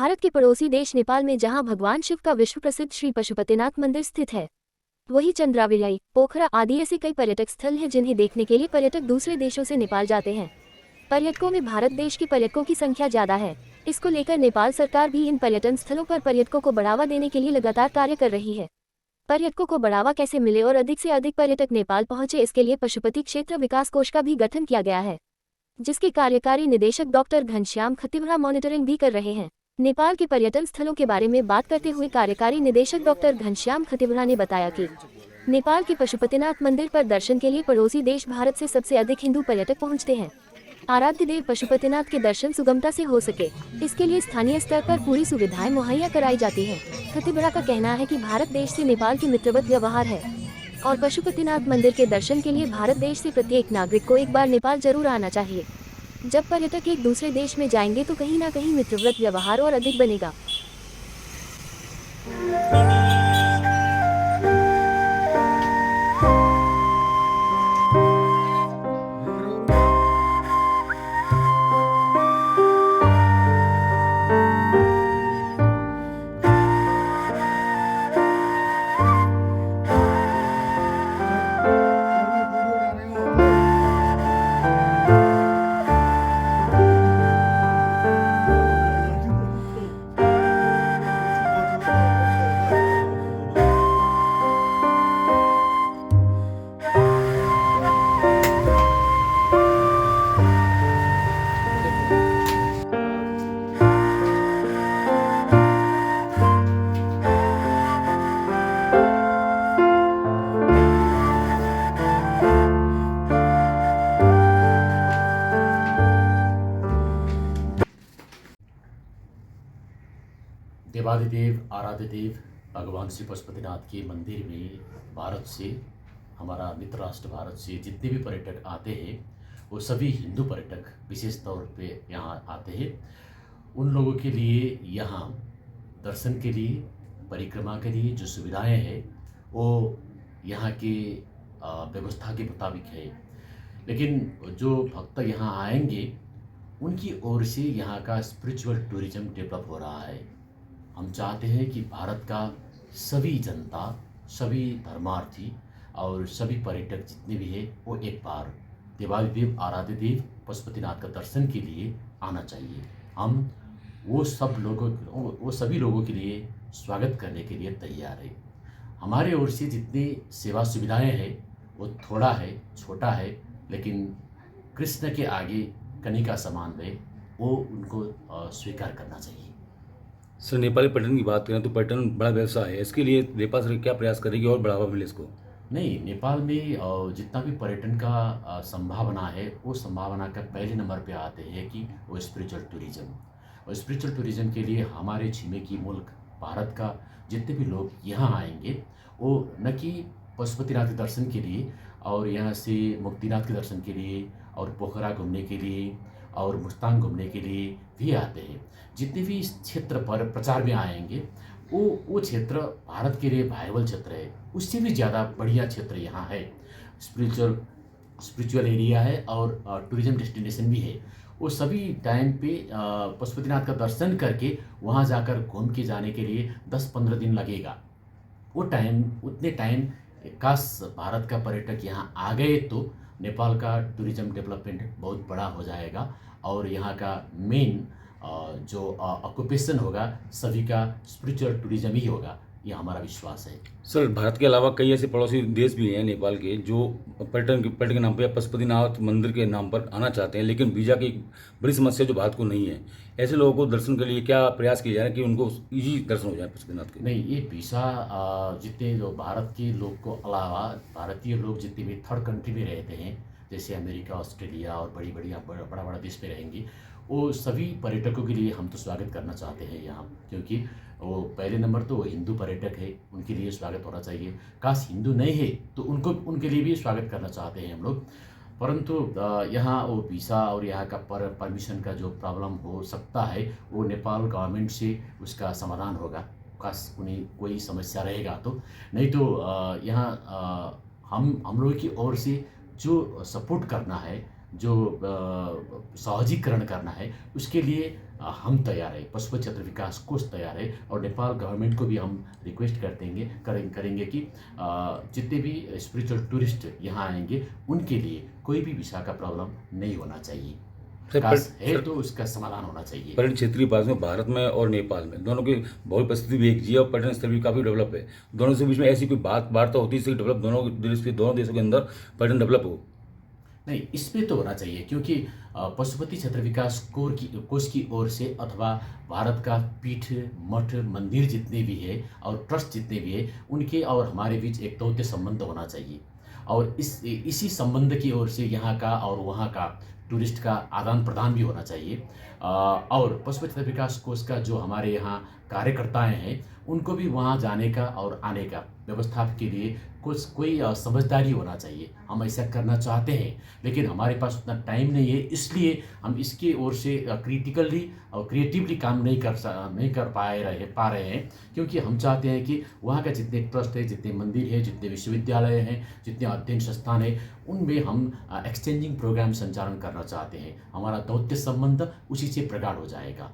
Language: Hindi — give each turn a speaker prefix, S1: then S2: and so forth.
S1: भारत के पड़ोसी देश नेपाल में जहां भगवान शिव का विश्व प्रसिद्ध श्री पशुपतिनाथ मंदिर स्थित है, वहीं चंद्राविलाई, पोखरा आदि ऐसे कई पर्यटक स्थल हैं जिन्हें देखने के लिए पर्यटक दूसरे देशों से नेपाल जाते हैं। पर्यटकों में भारत देश के पर्यटकों की संख्या ज्यादा है। इसको लेकर नेपाल सरकार भी इन पर्यटन स्थलों पर पर्यटकों को बढ़ावा देने के लिए लगातार कार्य कर रही है। पर्यटकों को बढ़ावा कैसे मिले और अधिक से अधिक पर्यटक नेपाल पहुंचे, इसके लिए पशुपति क्षेत्र विकास कोष का भी गठन किया गया है, जिसके कार्यकारी निदेशक डॉक्टर घनश्याम खतिवरा मॉनिटरिंग भी कर रहे हैं। नेपाल के पर्यटन स्थलों के बारे में बात करते हुए कार्यकारी निदेशक डॉक्टर घनश्याम खतिवरा ने बताया कि नेपाल के पशुपतिनाथ मंदिर पर दर्शन के लिए पड़ोसी देश भारत से सबसे अधिक हिंदू पर्यटक पहुंचते हैं। आराध्य देव पशुपतिनाथ के दर्शन सुगमता से हो सके, इसके लिए स्थानीय स्तर पर पूरी सुविधाएं मुहैया कराई जाती हैं। खतिवरा का कहना है कि भारत देश से नेपाल की मित्रवत व्यवहार है और पशुपतिनाथ मंदिर के दर्शन के लिए भारत देश से प्रत्येक नागरिक को एक बार नेपाल जरूर आना चाहिए। जब पर्यटक एक दूसरे देश में जाएंगे तो कहीं ना कहीं मित्रवत व्यवहार और अधिक बनेगा।
S2: देवादिदेव आराध्य देव भगवान श्री पशुपतिनाथ के मंदिर में भारत से, हमारा मित्र राष्ट्र भारत से जितने भी पर्यटक आते हैं वो सभी हिंदू पर्यटक विशेष तौर पे यहाँ आते हैं। उन लोगों के लिए यहाँ दर्शन के लिए, परिक्रमा के लिए जो सुविधाएं हैं वो यहाँ की व्यवस्था के मुताबिक है। लेकिन जो भक्त यहाँ आएंगे उनकी ओर से यहाँ का स्पिरिचुअल टूरिज्म डेवलप हो रहा है। हम चाहते हैं कि भारत का सभी जनता, सभी धर्मार्थी और सभी पर्यटक जितने भी हैं वो एक बार देवादिदेव आराध्य देव पशुपतिनाथ का दर्शन के लिए आना चाहिए। हम वो सभी लोगों के लिए स्वागत करने के लिए तैयार है। हमारे ओर से जितनी सेवा सुविधाएं हैं वो थोड़ा है, छोटा है, लेकिन कृष्ण के आगे कनी का समान है, वो उनको स्वीकार करना चाहिए।
S3: सर, नेपाली पर्यटन की बात करें तो पर्यटन बड़ा व्यवसाय है, इसके लिए नेपाल सरकार क्या प्रयास करेगी और बढ़ावा मिले इसको?
S2: नहीं, नेपाल में जितना भी पर्यटन का संभावना है वो संभावना का पहले नंबर पे आते हैं कि वो स्पिरिचुअल टूरिज्म। और स्पिरिचुअल टूरिज्म के लिए हमारे छिमेकी मुल्क भारत का जितने भी लोग यहाँ आएंगे वो न कि पशुपतिनाथ के दर्शन के लिए और यहाँ से मुक्तिनाथ के दर्शन के लिए और पोखरा घूमने के लिए और मुस्तांग घूमने के लिए भी आते हैं। जितने भी इस क्षेत्र पर प्रचार में आएंगे वो क्षेत्र भारत के लिए वायबल क्षेत्र है, उससे भी ज़्यादा बढ़िया क्षेत्र यहाँ है। स्पिरिचुअल एरिया है और टूरिज्म डेस्टिनेशन भी है। वो सभी टाइम पे पशुपतिनाथ का दर्शन करके वहाँ जाकर घूम के जाने के लिए 10-15 दिन लगेगा। उतने टाइम काश भारत का पर्यटक यहाँ आ गए तो नेपाल का टूरिज्म डेवलपमेंट बहुत बड़ा हो जाएगा और यहाँ का मेन जो ऑक्यूपेशन होगा सभी का स्पिरिचुअल टूरिज्म ही होगा, ये हमारा विश्वास है।
S3: सर, भारत के अलावा कई ऐसे पड़ोसी देश भी हैं नेपाल के जो पर्यटन के नाम पर या पशुपतिनाथ मंदिर के नाम पर आना चाहते हैं, लेकिन वीज़ा की एक बड़ी समस्या जो भारत को नहीं है। ऐसे लोगों को दर्शन के लिए क्या प्रयास किया जा रहा है कि उनको ईजी दर्शन हो जाए पशुपतिनाथ के?
S2: नहीं, ये वीज़ा जितने जो भारत के लोग को अलावा भारतीय लोग जितने भी थर्ड कंट्री में रहते हैं, जैसे अमेरिका, ऑस्ट्रेलिया और बड़ा बड़ा देश में रहेंगे, वो सभी पर्यटकों के लिए हम तो स्वागत करना चाहते हैं यहाँ, क्योंकि वो पहले नंबर तो हिंदू पर्यटक है, उनके लिए स्वागत होना चाहिए। काश हिंदू नहीं है तो उनके लिए भी स्वागत करना चाहते हैं हम लोग। परंतु यहाँ वो वीज़ा और यहाँ का परमिशन का जो प्रॉब्लम हो सकता है वो नेपाल गवर्नमेंट से उसका समाधान होगा। काश कोई समस्या रहेगा तो, नहीं तो यहाँ हम लोगों की ओर से जो सपोर्ट करना है जो सहजीकरण करना है उसके लिए हम तैयार है, पशुपति क्षेत्र विकास कोष तैयार है। और नेपाल गवर्नमेंट को भी हम रिक्वेस्ट करेंगे कि जितने भी स्पिरिचुअल टूरिस्ट यहाँ आएंगे उनके लिए कोई भी वीसा का प्रॉब्लम नहीं होना चाहिए। विकास है तो उसका समाधान होना चाहिए।
S3: पर्यटन क्षेत्रीय पास में भारत में और नेपाल में दोनों की भौगोलिक परिस्थिति भी एक जी है और पर्यटन स्थल भी काफ़ी डेवलप है। दोनों के बीच में ऐसी कोई वार्ता होती है जिससे डेवलप दोनों देशों के अंदर पर्यटन डेवलप हो?
S2: नहीं, इसमें तो होना चाहिए क्योंकि पशुपति क्षेत्र विकास कोष की ओर से अथवा भारत का पीठ मठ मंदिर जितने भी है और ट्रस्ट जितने भी है उनके और हमारे बीच एक दौत्य संबंध होना चाहिए। और इसी संबंध की ओर से यहाँ का और वहाँ का टूरिस्ट का आदान प्रदान भी होना चाहिए। और पशुपति क्षेत्र विकास कोष का जो हमारे यहाँ कार्यकर्ताएं हैं उनको भी वहाँ जाने का और आने का व्यवस्था के लिए कोई समझदारी होना चाहिए। हम ऐसा करना चाहते हैं लेकिन हमारे पास उतना टाइम नहीं है, इसलिए हम इसके ओर से क्रिटिकली और क्रिएटिवली काम नहीं कर पा रहे हैं। क्योंकि हम चाहते हैं कि वहाँ का जितने ट्रस्ट है, जितने मंदिर है, जितने विश्वविद्यालय हैं, जितने अध्ययन संस्थान है उनमें हम एक्सचेंजिंग प्रोग्राम संचालन करना चाहते हैं। हमारा दौत्य संबंध उसी से प्रगाढ़ हो जाएगा।